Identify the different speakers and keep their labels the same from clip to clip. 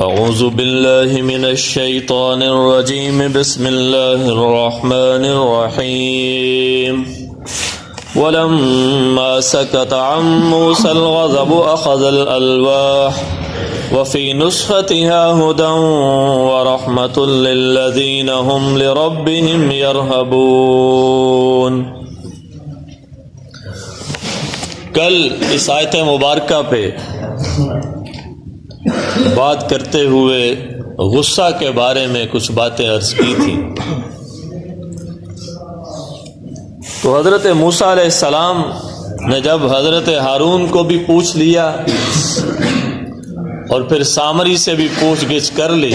Speaker 1: اعوذ باللہ من الشیطان الرجیم بسم اللہ الرحمن الرحیم ولما سکت عن موسى الغضب اخذ الالواح وفي نسختها هدى ورحمة للذین هم لربهم يرهبون۔ کل اس آیت مبارکہ پہ بات کرتے ہوئے غصہ کے بارے میں کچھ باتیں عرض کی تھی، تو حضرت موسیٰ علیہ السلام نے جب حضرت ہارون کو بھی پوچھ لیا اور پھر سامری سے بھی پوچھ گچھ کر لی،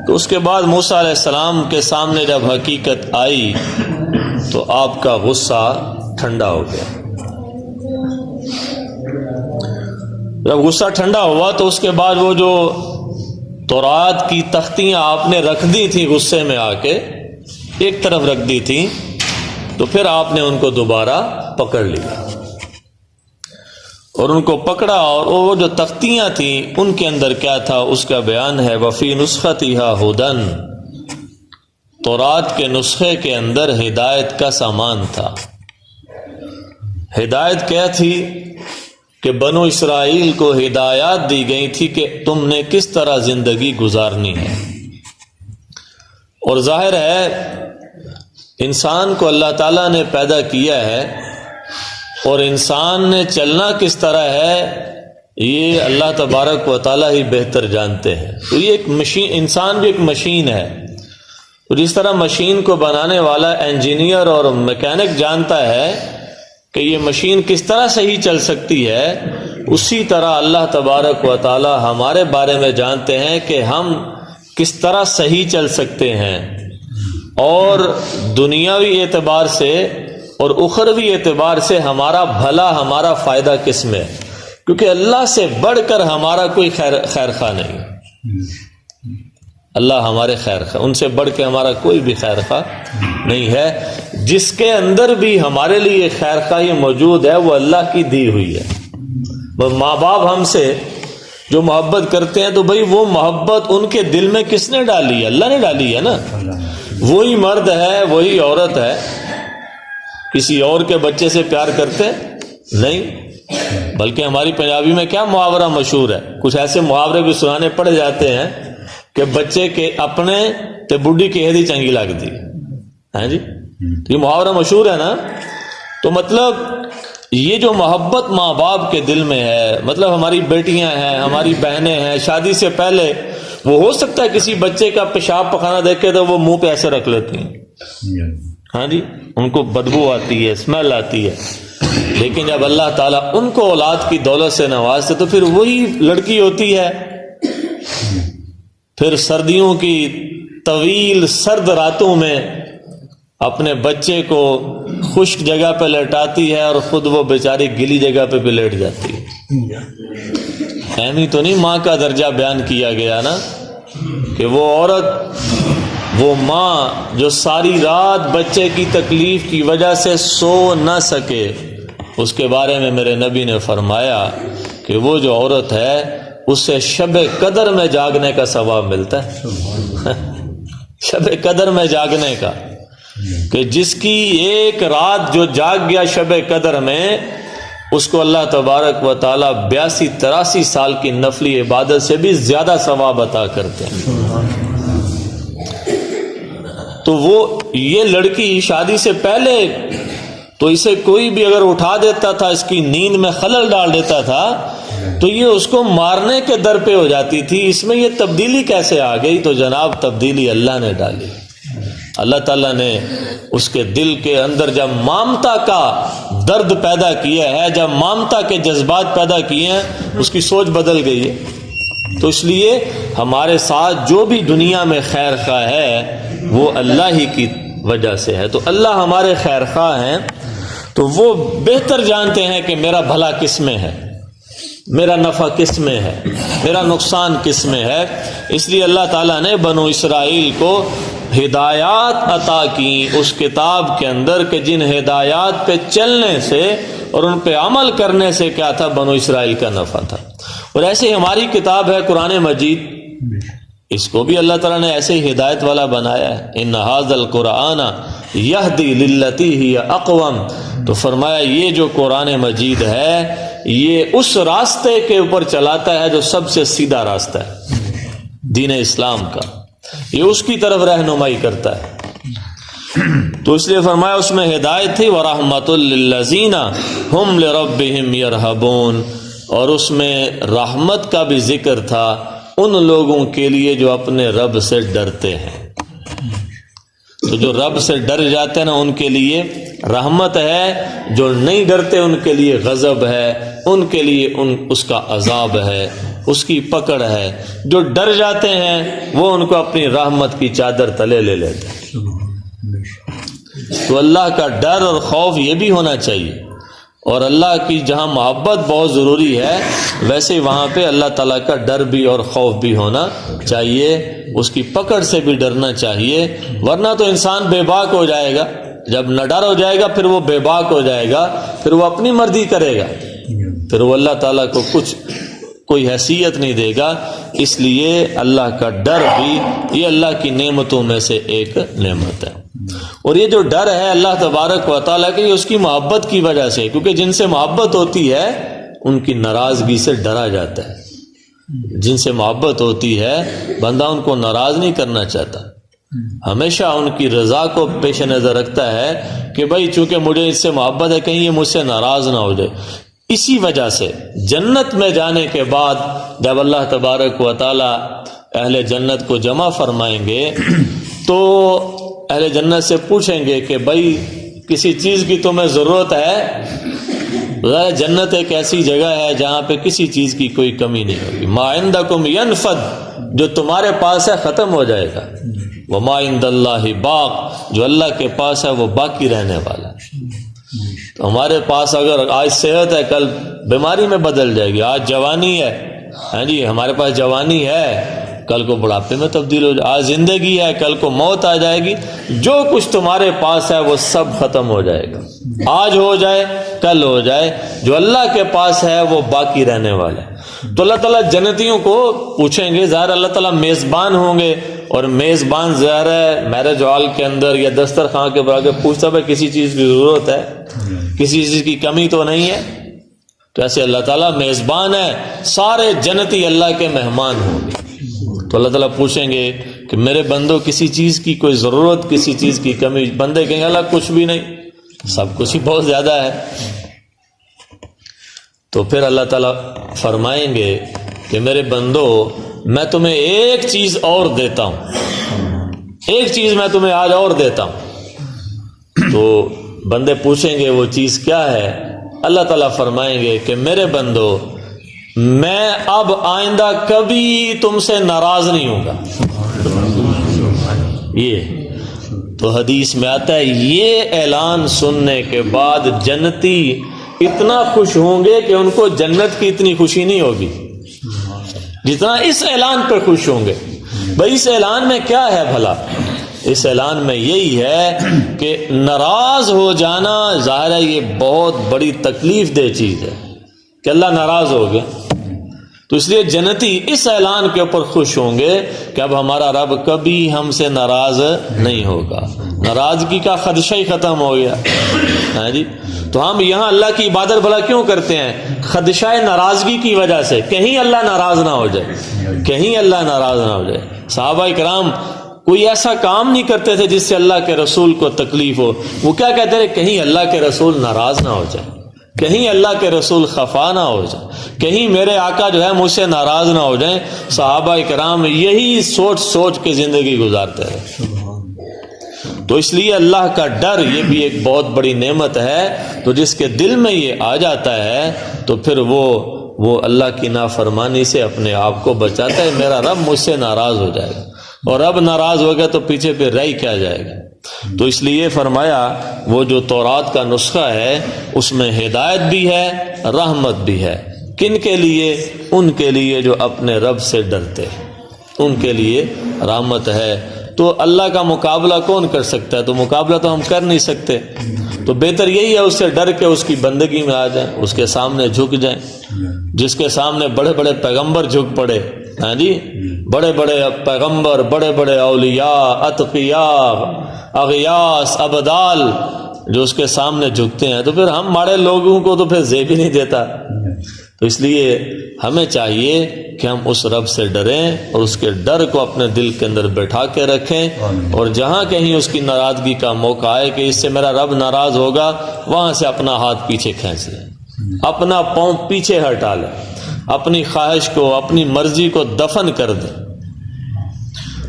Speaker 1: تو اس کے بعد موسیٰ علیہ السلام کے سامنے جب حقیقت آئی تو آپ کا غصہ ٹھنڈا ہو گیا۔ جب غصہ ٹھنڈا ہوا تو اس کے بعد وہ جو تورات کی تختیاں آپ نے رکھ دی تھیں غصے میں آ کے ایک طرف رکھ دی تھیں، تو پھر آپ نے ان کو دوبارہ پکڑ لیا اور ان کو پکڑا، اور وہ جو تختیاں تھیں ان کے اندر کیا تھا اس کا بیان ہے۔ وفی نسختها ہدی، تورات کے نسخے کے اندر ہدایت کا سامان تھا۔ ہدایت کیا تھی کہ بنو اسرائیل کو ہدایات دی گئی تھی کہ تم نے کس طرح زندگی گزارنی ہے، اور ظاہر ہے انسان کو اللہ تعالیٰ نے پیدا کیا ہے اور انسان نے چلنا کس طرح ہے یہ اللہ تبارک و تعالیٰ ہی بہتر جانتے ہیں۔ تو یہ ایک مشین، انسان بھی ایک مشین ہے، تو جس طرح مشین کو بنانے والا انجینئر اور میکینک جانتا ہے کہ یہ مشین کس طرح صحیح چل سکتی ہے، اسی طرح اللہ تبارک و تعالی ہمارے بارے میں جانتے ہیں کہ ہم کس طرح صحیح چل سکتے ہیں، اور دنیاوی اعتبار سے اور اخروی اعتبار سے ہمارا بھلا، ہمارا فائدہ کس میں، کیونکہ اللہ سے بڑھ کر ہمارا کوئی خیر خواہ نہیں۔ اللہ ہمارے خیر خواہ، ان سے بڑھ کے ہمارا کوئی بھی خیر خواہ نہیں ہے۔ جس کے اندر بھی ہمارے لیے خیر خواہی موجود ہے وہ اللہ کی دی ہوئی ہے۔ ماں باپ ہم سے جو محبت کرتے ہیں تو بھئی وہ محبت ان کے دل میں کس نے ڈالی ہے؟ اللہ نے ڈالی ہے نا۔ وہی مرد ہے، وہی عورت ہے، کسی اور کے بچے سے پیار کرتے نہیں۔ بلکہ ہماری پنجابی میں کیا محاورہ مشہور ہے، کچھ ایسے محاورے بھی سنانے پڑ جاتے ہیں کہ بچے کے اپنے تے بڈھی کی ہدی چنگی لگ دی، ہاں جی، تو یہ محاورہ مشہور ہے نا۔ تو مطلب یہ جو محبت ماں باپ کے دل میں ہے، مطلب ہماری بیٹیاں ہیں، ہماری بہنیں ہیں، شادی سے پہلے وہ ہو سکتا ہے کسی بچے کا پیشاب پخانہ دیکھے تو وہ منہ پہ ایسے رکھ لیتی ہیں، ہاں جی، ان کو بدبو آتی ہے، اسمیل آتی ہے، لیکن جب اللہ تعالیٰ ان کو اولاد کی دولت سے نوازتے تو پھر وہی لڑکی ہوتی ہے، پھر سردیوں کی طویل سرد راتوں میں اپنے بچے کو خشک جگہ پہ لیٹاتی ہے اور خود وہ بیچاری گلی جگہ پہ بھی لیٹ جاتی ہے۔ اہمی تو نہیں ماں کا درجہ بیان کیا گیا نا، کہ وہ عورت، وہ ماں جو ساری رات بچے کی تکلیف کی وجہ سے سو نہ سکے، اس کے بارے میں میرے نبی نے فرمایا کہ وہ جو عورت ہے اس سے شب قدر میں جاگنے کا ثواب ملتا ہے۔ شب قدر میں جاگنے کا، کہ جس کی ایک رات جو جاگ گیا شب قدر میں، اس کو اللہ تبارک و تعالی 82-83 سال کی نفلی عبادت سے بھی زیادہ ثواب عطا کرتے ہیں۔ تو وہ یہ لڑکی شادی سے پہلے تو اسے کوئی بھی اگر اٹھا دیتا تھا، اس کی نیند میں خلل ڈال دیتا تھا، تو یہ اس کو مارنے کے در پہ ہو جاتی تھی۔ اس میں یہ تبدیلی کیسے آ گئی؟ تو جناب تبدیلی اللہ نے ڈالی۔ اللہ تعالیٰ نے اس کے دل کے اندر جب مامتا کا درد پیدا کیا ہے، جب مامتا کے جذبات پیدا کیے ہیں، اس کی سوچ بدل گئی ہے۔ تو اس لیے ہمارے ساتھ جو بھی دنیا میں خیر خواہ ہے وہ اللہ ہی کی وجہ سے ہے۔ تو اللہ ہمارے خیر خواہ ہیں، تو وہ بہتر جانتے ہیں کہ میرا بھلا کس میں ہے، میرا نفع کس میں ہے، میرا نقصان کس میں ہے۔ اس لیے اللہ تعالیٰ نے بنو اسرائیل کو ہدایات عطا کی اس کتاب کے اندر، کہ جن ہدایات پہ چلنے سے اور ان پہ عمل کرنے سے کیا تھا؟ بنو اسرائیل کا نفع تھا۔ اور ایسے ہی ہماری کتاب ہے قرآن مجید، اس کو بھی اللہ تعالیٰ نے ایسے ہی ہدایت والا بنایا ہے، ان ھذا القرآن یہدی للتی ہی اقوم، تو فرمایا یہ جو قرآن مجید ہے یہ اس راستے کے اوپر چلاتا ہے جو سب سے سیدھا راستہ ہے، دین اسلام کا، یہ اس کی طرف رہنمائی کرتا ہے۔ تو اس لیے فرمایا اس میں ہدایت تھی، وَرَحْمَةٌ لِّلَّذِينَ هُمْ لِرَبِّهِمْ يَرْهَبُونَ، اور اس میں رحمت کا بھی ذکر تھا ان لوگوں کے لیے جو اپنے رب سے ڈرتے ہیں۔ تو جو رب سے ڈر جاتے ہیں نا ان کے لیے رحمت ہے، جو نہیں ڈرتے ان کے لیے غضب ہے، ان کے لیے اس کا عذاب ہے، اس کی پکڑ ہے۔ جو ڈر جاتے ہیں وہ ان کو اپنی رحمت کی چادر تلے لے لیتے ہیں۔ تو اللہ کا ڈر اور خوف یہ بھی ہونا چاہیے، اور اللہ کی جہاں محبت بہت ضروری ہے ویسے وہاں پہ اللہ تعالیٰ کا ڈر بھی اور خوف بھی ہونا چاہیے، اس کی پکڑ سے بھی ڈرنا چاہیے، ورنہ تو انسان بے باک ہو جائے گا۔ جب نہ ڈر ہو جائے گا پھر وہ بے باک ہو جائے گا، پھر وہ اپنی مرضی کرے گا، پھر وہ اللہ تعالیٰ کو کوئی حیثیت نہیں دے گا۔ اس لیے اللہ کا ڈر بھی یہ اللہ کی نعمتوں میں سے ایک نعمت ہے، اور یہ جو ڈر ہے اللہ تبارک و تعالیٰ کی، اس کی محبت کی وجہ سے، کیونکہ جن سے محبت ہوتی ہے ان کی ناراضگی سے ڈرا جاتا ہے۔ جن سے محبت ہوتی ہے بندہ ان کو ناراض نہیں کرنا چاہتا، ہمیشہ ان کی رضا کو پیش نظر رکھتا ہے کہ بھائی چونکہ مجھے اس سے محبت ہے کہیں یہ مجھ سے ناراض نہ ہو جائے۔ اسی وجہ سے جنت میں جانے کے بعد جب اللہ تبارک و تعالیٰ اہل جنت کو جمع فرمائیں گے تو اہل جنت سے پوچھیں گے کہ بھائی کسی چیز کی تمہیں ضرورت ہے؟ جنت ایک ایسی جگہ ہے جہاں پہ کسی چیز کی کوئی کمی نہیں ہوگی۔ ما عندکم ینفد، جو تمہارے پاس ہے ختم ہو جائے گا، وما عند اللہ باق، جو اللہ کے پاس ہے وہ باقی رہنے والا ہے۔ تو ہمارے پاس اگر آج صحت ہے کل بیماری میں بدل جائے گی، آج جوانی ہے، ہاں جی ہمارے پاس جوانی ہے کل کو بڑھاپے میں تبدیل ہو جائے، آج زندگی ہے کل کو موت آ جائے گی، جو کچھ تمہارے پاس ہے وہ سب ختم ہو جائے گا، آج ہو جائے کل ہو جائے، جو اللہ کے پاس ہے وہ باقی رہنے والا ہے۔ تو اللہ تعالیٰ جنتیوں کو پوچھیں گے، ظاہر اللہ تعالیٰ میزبان ہوں گے، اور میزبان ظاہر ہے میرج ہال کے اندر یا دسترخوان کے بارے پوچھتا ہے کسی چیز کی ضرورت ہے، کسی چیز کی کمی تو نہیں ہے؟ تو ایسے اللہ تعالیٰ میزبان ہے، سارے جنتی اللہ کے مہمان ہوں گے۔ تو اللہ تعالیٰ پوچھیں گے کہ میرے بندوں کسی چیز کی کوئی ضرورت، کسی چیز کی کمی؟ بندے کہیں گے اللہ کچھ بھی نہیں، سب کچھ ہی بہت زیادہ ہے۔ تو پھر اللہ تعالیٰ فرمائیں گے کہ میرے بندو میں تمہیں ایک چیز اور دیتا ہوں، ایک چیز میں تمہیں آج اور دیتا ہوں۔ تو بندے پوچھیں گے وہ چیز کیا ہے؟ اللہ تعالیٰ فرمائیں گے کہ میرے بندو میں اب آئندہ کبھی تم سے ناراض نہیں ہوں گا۔ یہ تو حدیث میں آتا ہے، یہ اعلان سننے کے بعد جنتی اتنا خوش ہوں گے کہ ان کو جنت کی اتنی خوشی نہیں ہوگی جتنا اس اعلان پہ خوش ہوں گے۔ بھائی اس اعلان میں کیا ہے بھلا؟ اس اعلان میں یہی ہے کہ ناراض ہو جانا ظاہر ہے یہ بہت بڑی تکلیف دہ چیز ہے کہ اللہ ناراض ہو گیا، تو اس لیے جنتی اس اعلان کے اوپر خوش ہوں گے کہ اب ہمارا رب کبھی ہم سے ناراض نہیں ہوگا، ناراضگی کا خدشہ ہی ختم ہو گیا۔ ہاں جی، تو ہم یہاں اللہ کی عبادت بھلا کیوں کرتے ہیں؟ خدشہ ناراضگی کی وجہ سے، کہیں اللہ ناراض نہ ہو جائے، کہیں اللہ ناراض نہ ہو جائے۔ صحابہ کرام کوئی ایسا کام نہیں کرتے تھے جس سے اللہ کے رسول کو تکلیف ہو، وہ کیا کہتے تھے؟ کہیں اللہ کے رسول ناراض نہ ہو جائے، کہیں اللہ کے رسول خفا نہ ہو جائے، کہیں میرے آقا جو ہے مجھ سے ناراض نہ ہو جائیں۔ صحابہ کرام یہی سوچ سوچ کے زندگی گزارتے رہے۔ تو اس لیے اللہ کا ڈر یہ بھی ایک بہت بڑی نعمت ہے، تو جس کے دل میں یہ آ جاتا ہے تو پھر وہ اللہ کی نافرمانی سے اپنے آپ کو بچاتا ہے۔ میرا رب مجھ سے ناراض ہو جائے گا، اور رب ناراض ہو گیا تو پیچھے پہ رہ کیا جائے گا؟ تو اس لیے فرمایا وہ جو تورات کا نسخہ ہے اس میں ہدایت بھی ہے، رحمت بھی ہے۔ کن کے لیے؟ ان کے لیے جو اپنے رب سے ڈرتے ہیں، ان کے لیے رحمت ہے۔ تو اللہ کا مقابلہ کون کر سکتا ہے؟ تو مقابلہ تو ہم کر نہیں سکتے، تو بہتر یہی ہے اس سے ڈر کے اس کی بندگی میں آ جائیں، اس کے سامنے جھک جائیں، جس کے سامنے بڑے بڑے پیغمبر جھک پڑے، ہاں جی، بڑے بڑے پیغمبر، بڑے بڑے اولیاء، اتقیاء، اغیاث، ابدال جو اس کے سامنے جھکتے ہیں، تو پھر ہم ہمارے لوگوں کو تو پھر زیب ہی نہیں دیتا۔ تو اس لیے ہمیں چاہیے کہ ہم اس رب سے ڈریں اور اس کے ڈر کو اپنے دل کے اندر بیٹھا کے رکھیں، اور جہاں کہیں اس کی ناراضگی کا موقع آئے کہ اس سے میرا رب ناراض ہوگا، وہاں سے اپنا ہاتھ پیچھے کھینچ لیں، اپنا پاؤں پیچھے ہٹا لیں، اپنی خواہش کو، اپنی مرضی کو دفن کر دیں۔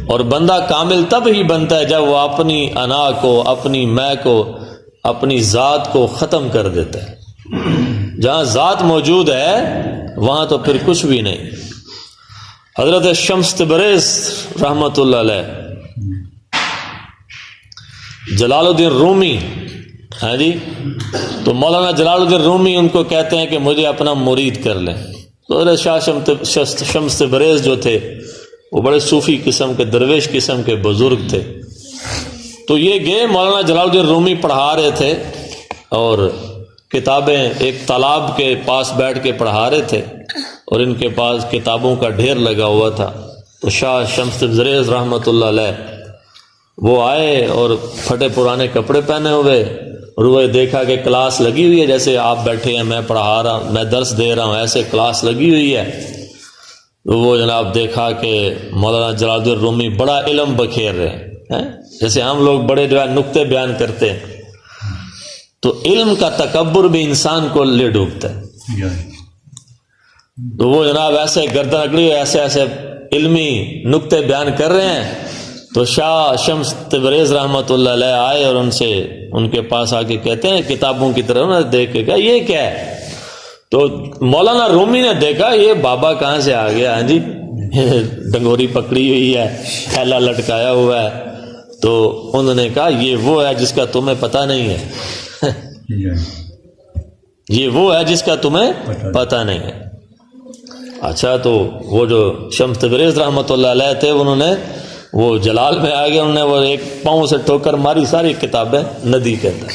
Speaker 1: اور بندہ کامل تب ہی بنتا ہے جب وہ اپنی انا کو، اپنی میں کو، اپنی ذات کو ختم کر دیتا ہے۔ جہاں ذات موجود ہے وہاں تو پھر کچھ بھی نہیں۔ حضرت شمس تبریز رحمۃ اللہ علیہ، جلال الدین رومی، ہاں جی، تو مولانا جلال الدین رومی ان کو کہتے ہیں کہ مجھے اپنا مرید کر لیں۔ تو حضرت شاہ شمس تبریز جو تھے وہ بڑے صوفی قسم کے، درویش قسم کے بزرگ تھے۔ تو یہ گئے، مولانا جلال الدین رومی پڑھا رہے تھے اور کتابیں ایک تالاب کے پاس بیٹھ کے پڑھا رہے تھے، اور ان کے پاس کتابوں کا ڈھیر لگا ہوا تھا۔ تو شاہ شمس تبریز رحمۃ اللہ علیہ وہ آئے اور پھٹے پرانے کپڑے پہنے ہوئے، اور وہ دیکھا کہ کلاس لگی ہوئی ہے، جیسے آپ بیٹھے ہیں، میں پڑھا رہا ہوں، میں درس دے رہا ہوں، ایسے کلاس لگی ہوئی ہے۔ تو وہ جناب دیکھا کہ مولانا جلال الدین رومی بڑا علم بکھیر رہے ہیں، جیسے ہم لوگ بڑے جو ہے نکتے بیان کرتے ہیں۔ تو علم کا تکبر بھی انسان کو لے ڈوبتا ہے۔ تو وہ جناب ایسے گردن اکڑی ایسے ایسے علمی نکتے بیان کر رہے ہیں۔ تو شاہ شمس تبریز رحمۃ اللہ علیہ آئے اور ان کے پاس آ کے کہتے ہیں، کتابوں کی طرف نہ دیکھ کے کہا یہ کیا ہے؟ تو مولانا رومی نے دیکھا یہ بابا کہاں سے آ گیا، ہاں جی، ڈنگوری پکڑی ہوئی ہے، تھیلا لٹکایا ہوا ہے۔ تو انہوں نے کہا یہ وہ ہے جس کا تمہیں پتہ نہیں ہے، یہ وہ ہے جس کا تمہیں پتہ نہیں ہے۔ اچھا، تو وہ جو شمس تبریز رحمۃ اللہ علیہ تھے انہوں نے وہ جلال میں آ گئے، انہوں نے وہ ایک پاؤں سے ٹھوکر ماری، ساری کتابیں ندی کے اندر،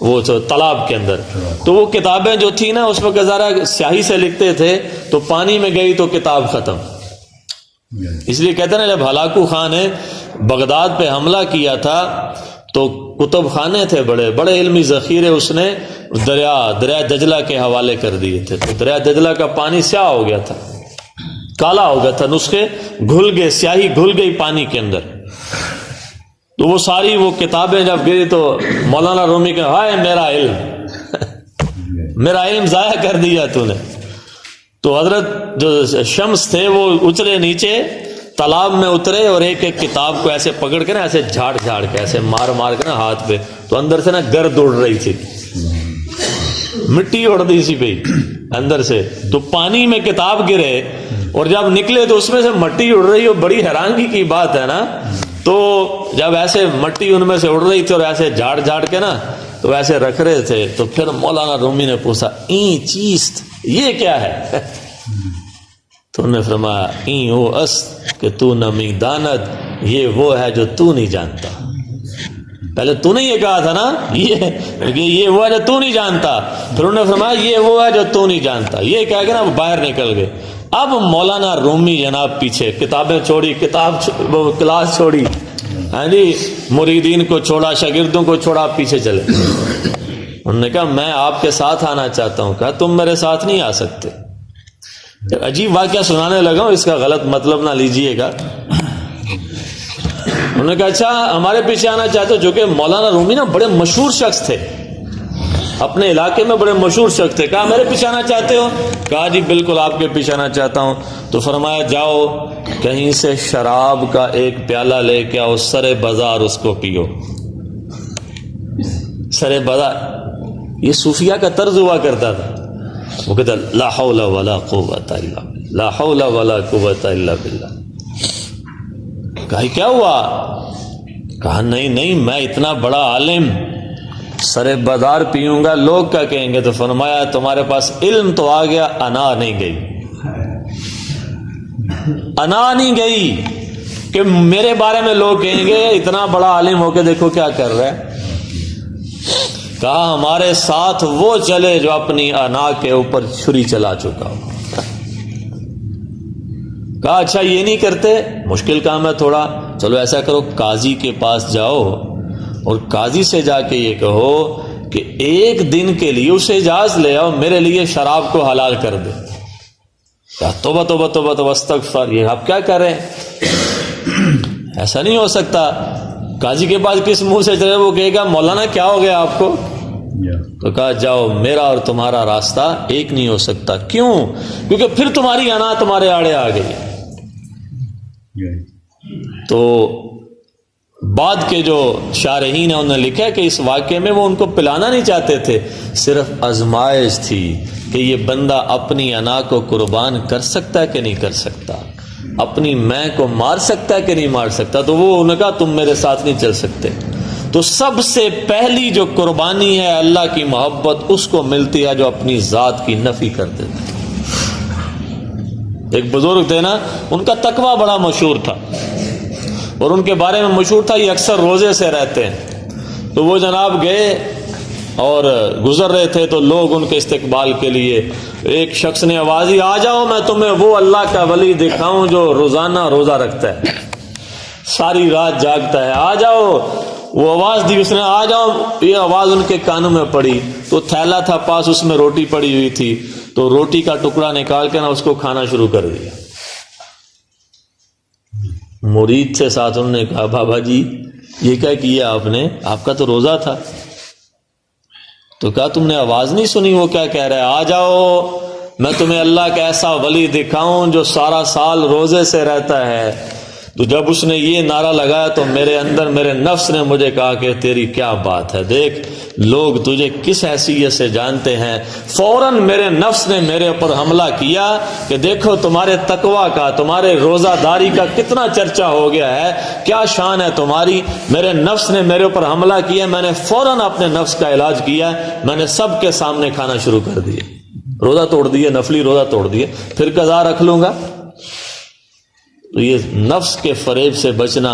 Speaker 1: وہ جو تالاب کے اندر۔ تو وہ کتابیں جو تھی نا اس وقت ذرا سیاہی سے لکھتے تھے، تو پانی میں گئی تو کتاب ختم۔ اس لیے کہتے ہیں نا جب ہلاکو خان نے بغداد پہ حملہ کیا تھا تو کتب خانے تھے بڑے بڑے علمی ذخیرے اس نے دریا دجلہ کے حوالے کر دیے تھے۔ تو دریا دجلہ کا پانی سیاہ ہو گیا تھا، کالا ہو گیا تھا، نسخے گھل گئے، سیاہی گھل گئی پانی کے اندر۔ تو وہ ساری وہ کتابیں جب گئی تو مولانا رومی کہ ہائے میرا علم، میرا علم ضائع کر دیا تو نے۔ تو حضرت جو شمس تھے وہ اترے نیچے تالاب میں اترے، اور ایک ایک کتاب کو ایسے پکڑ کے نا ایسے جھاڑ جھاڑ کے ایسے مار مار کے نا ہاتھ پہ، تو اندر سے نا گرد اڑ رہی تھی، مٹی اڑ رہی سی پہ اندر سے۔ تو پانی میں کتاب گرے اور جب نکلے تو اس میں سے مٹی اڑ رہی، اور بڑی حیرانگی کی بات ہے نا۔ تو جب ایسے مٹی ان میں سے اڑ رہی تھی اور ایسے جھاڑ جھاڑ کے نا تو ایسے رکھ رہے تھے، تو پھر مولانا رومی نے پوچھا این چیز یہ کیا ہے؟ تو انہوں نے فرمایا این او است کہ تو نمی داند، یہ وہ ہے جو تو نہیں جانتا۔ پہلے تو نے یہ کہا تھا نا یہ وہ ہے جو تو نہیں جانتا، پھر انہوں نے فرمایا یہ وہ ہے جو تو نہیں جانتا۔ یہ کہہ کے نا وہ باہر نکل گئے۔ اب مولانا رومی جناب پیچھے کتابیں چھوڑی، کلاس چھوڑی، ہاں جی، مریدین کو چھوڑا، شاگردوں کو چھوڑا، پیچھے چلے۔ انہوں نے کہا میں آپ کے ساتھ آنا چاہتا ہوں۔ کہا تم میرے ساتھ نہیں آ سکتے۔ عجیب واقعہ سنانے لگا ہوں، اس کا غلط مطلب نہ لیجئے گا۔ انہوں نے کہا اچھا ہمارے پیچھے آنا چاہتے ہو؟ جو کہ مولانا رومی نا بڑے مشہور شخص تھے، اپنے علاقے میں بڑے مشہور شخص تھے۔ کہا میرے پیچھے آنا چاہتے ہو؟ کہا جی بالکل آپ کے پیچھے آنا چاہتا ہوں۔ تو فرمایا جاؤ کہیں سے شراب کا ایک پیالہ لے کے آؤ، سرے بازار اس کو پیو۔ سرے بازار یہ صوفیہ کا طرز ہوا کرتا تھا۔ وہ کہتا لا حول ولا قوت الا باللہ، لا حول ولا قوت الا باللہ۔ کہا کیا ہوا؟ کہا نہیں میں اتنا بڑا عالم سرے بازار پیوں گا لوگ کیا کہیں گے؟ تو فرمایا تمہارے پاس علم تو آ گیا، انا نہیں گئی، انا نہیں گئی کہ میرے بارے میں لوگ کہیں گے اتنا بڑا عالم ہو کے دیکھو کیا کر رہا ہے۔ کہا ہمارے ساتھ وہ چلے جو اپنی انا کے اوپر چھری چلا چکا ہو۔ کہا اچھا یہ نہیں کرتے، مشکل کام ہے تھوڑا، چلو ایسا کرو قاضی کے پاس جاؤ اور قاضی سے جا کے یہ کہو کہ ایک دن کے لیے اسے اجازت لے آؤ، میرے لیے شراب کو حلال کر دے۔ توبہ توبہ توبہ توبہ استغفار، یہ آپ کیا کر رہے ہیں؟ ایسا نہیں ہو سکتا۔ قاضی کے پاس کس منہ سے چلے؟ وہ کہے گا مولانا کیا ہو گیا آپ کو؟ تو کہا جاؤ، میرا اور تمہارا راستہ ایک نہیں ہو سکتا۔ کیوں؟ کیونکہ پھر تمہاری انا تمہارے آڑے آ گئی۔ تو بعد کے جو شارحین ہیں انہوں نے لکھا کہ اس واقعے میں وہ ان کو پلانا نہیں چاہتے تھے، صرف آزمائش تھی کہ یہ بندہ اپنی انا کو قربان کر سکتا ہے کہ نہیں کر سکتا، اپنی میں کو مار سکتا ہے کہ نہیں مار سکتا۔ تو وہ انہوں نے کہا تم میرے ساتھ نہیں چل سکتے۔ تو سب سے پہلی جو قربانی ہے اللہ کی محبت، اس کو ملتی ہے جو اپنی ذات کی نفی کر دیتے۔ ایک بزرگ تھے نا، ان کا تقوی بڑا مشہور تھا اور ان کے بارے میں مشہور تھا یہ اکثر روزے سے رہتے ہیں۔ تو وہ جناب گئے اور گزر رہے تھے تو لوگ ان کے استقبال کے لیے، ایک شخص نے آواز دی آ جاؤ میں تمہیں وہ اللہ کا ولی دکھاؤں جو روزانہ روزہ رکھتا ہے، ساری رات جاگتا ہے، آ جاؤ۔ وہ آواز دی، اس نے آ جاؤ، یہ آواز ان کے کانوں میں پڑی تو تھیلا تھا پاس، اس میں روٹی پڑی ہوئی تھی، تو روٹی کا ٹکڑا نکال کے نا اس کو کھانا شروع کر دیا۔ مرید سے ساتھ انہوں نے کہا بابا جی یہ کیا کیا آپ نے؟ آپ کا تو روزہ تھا۔ تو کہا تم نے آواز نہیں سنی وہ کیا کہہ رہا ہے؟ آ جاؤ میں تمہیں اللہ کا ایسا ولی دکھاؤں جو سارا سال روزے سے رہتا ہے۔ تو جب اس نے یہ نعرہ لگایا تو میرے اندر میرے نفس نے مجھے کہا کہ تیری کیا بات ہے، دیکھ لوگ تجھے کس حیثیت سے جانتے ہیں۔ فوراً میرے نفس نے میرے اوپر حملہ کیا کہ دیکھو تمہارے تقوی کا، تمہارے روزہ داری کا کتنا چرچا ہو گیا ہے، کیا شان ہے تمہاری۔ میرے نفس نے میرے اوپر حملہ کیا، میں نے فوراً اپنے نفس کا علاج کیا، میں نے سب کے سامنے کھانا شروع کر دیا، روزہ توڑ دیا، نفلی روزہ توڑ دیا، پھر قضا رکھ لوں گا۔ تو یہ نفس کے فریب سے بچنا،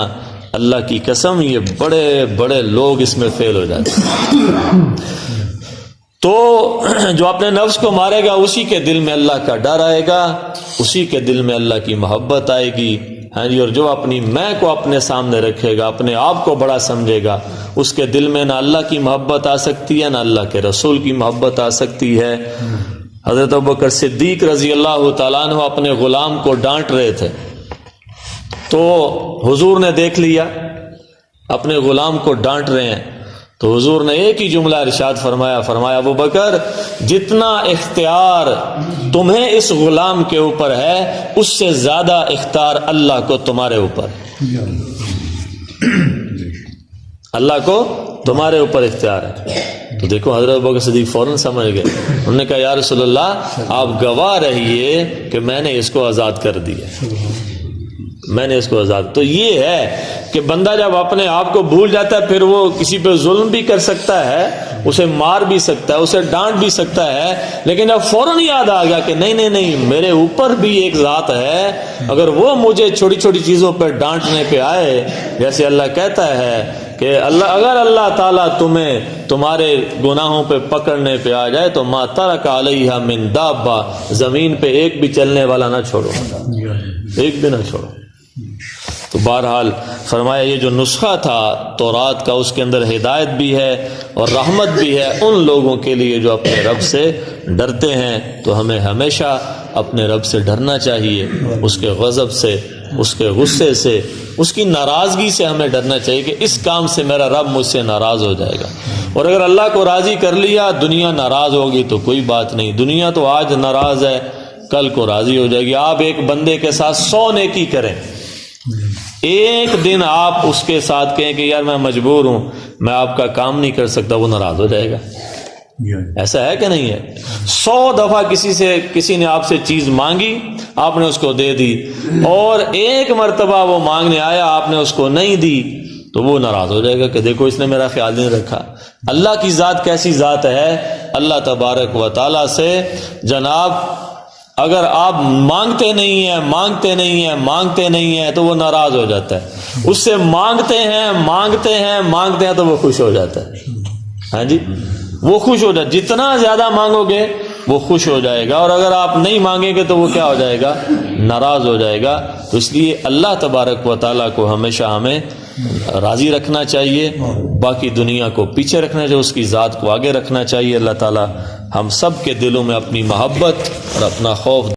Speaker 1: اللہ کی قسم یہ بڑے بڑے لوگ اس میں فیل ہو جاتے ہیں۔ تو جو اپنے نفس کو مارے گا اسی کے دل میں اللہ کا ڈر آئے گا، اسی کے دل میں اللہ کی محبت آئے گی، ہاں جی۔ اور جو اپنی میں کو اپنے سامنے رکھے گا، اپنے آپ کو بڑا سمجھے گا، اس کے دل میں نہ اللہ کی محبت آ سکتی ہے نہ اللہ کے رسول کی محبت آ سکتی ہے۔ حضرت ابوبکر صدیق رضی اللہ تعالیٰ عنہ اپنے غلام کو ڈانٹ رہے تھے تو حضور نے دیکھ لیا اپنے غلام کو ڈانٹ رہے ہیں، تو حضور نے ایک ہی جملہ ارشاد فرمایا ابوبکر جتنا اختیار تمہیں اس غلام کے اوپر ہے اس سے زیادہ اختیار اللہ کو تمہارے اوپر ہے، اللہ کو تمہارے اوپر اختیار ہے۔ تو دیکھو حضرت ابوبکر صدیق فوراً سمجھ گئے، انہوں نے کہا یا رسول اللہ آپ گواہ رہیے کہ میں نے اس کو آزاد کر دیا، میں نے اس کو آزاد۔ تو یہ ہے کہ بندہ جب اپنے آپ کو بھول جاتا ہے پھر وہ کسی پہ ظلم بھی کر سکتا ہے، اسے مار بھی سکتا ہے، اسے ڈانٹ بھی سکتا ہے، لیکن جب فوراً یاد آ گیا کہ نہیں نہیں نہیں میرے اوپر بھی ایک ذات ہے، اگر وہ مجھے چھوٹی چھوٹی چیزوں پہ ڈانٹنے پہ آئے، جیسے اللہ کہتا ہے کہ اگر اللہ تعالیٰ تمہیں تمہارے گناہوں پہ پکڑنے پہ آ جائے تو ما ترک علیہا من دابہ، زمین پہ ایک بھی چلنے والا نہ چھوڑو، ایک بھی نہ چھوڑو۔ تو بہرحال فرمایا یہ جو نسخہ تھا تورات کا اس کے اندر ہدایت بھی ہے اور رحمت بھی ہے ان لوگوں کے لیے جو اپنے رب سے ڈرتے ہیں۔ تو ہمیں ہمیشہ اپنے رب سے ڈرنا چاہیے، اس کے غضب سے، اس کے غصے سے، اس کی ناراضگی سے ہمیں ڈرنا چاہیے کہ اس کام سے میرا رب مجھ سے ناراض ہو جائے گا۔ اور اگر اللہ کو راضی کر لیا دنیا ناراض ہوگی تو کوئی بات نہیں، دنیا تو آج ناراض ہے کل کو راضی ہو جائے گی۔ آپ ایک بندے کے ساتھ 100 نیکی کریں، ایک دن آپ اس کے ساتھ کہیں کہ یار میں مجبور ہوں میں آپ کا کام نہیں کر سکتا، وہ ناراض ہو جائے گا۔ ایسا ہے کہ نہیں ہے؟ 100 دفعہ کسی نے آپ سے چیز مانگی، آپ نے اس کو دے دی، اور ایک مرتبہ وہ مانگنے آیا آپ نے اس کو نہیں دی تو وہ ناراض ہو جائے گا کہ دیکھو اس نے میرا خیال نہیں رکھا۔ اللہ کی ذات کیسی ذات ہے؟ اللہ تبارک و تعالیٰ سے جناب اگر آپ مانگتے نہیں ہیں تو وہ ناراض ہو جاتا ہے، اس سے مانگتے ہیں تو وہ خوش ہو جاتا ہے۔ ہاں جی، وہ خوش ہو جائے، جتنا زیادہ مانگو گے وہ خوش ہو جائے گا، اور اگر آپ نہیں مانگیں گے تو وہ کیا ہو جائے گا؟ ناراض ہو جائے گا۔ تو اس لیے اللہ تبارک و تعالیٰ کو ہمیشہ ہمیں راضی رکھنا چاہیے، باقی دنیا کو پیچھے رکھنا چاہیے، اس کی ذات کو آگے رکھنا چاہیے۔ اللہ تعالیٰ ہم سب کے دلوں میں اپنی محبت اور اپنا خوف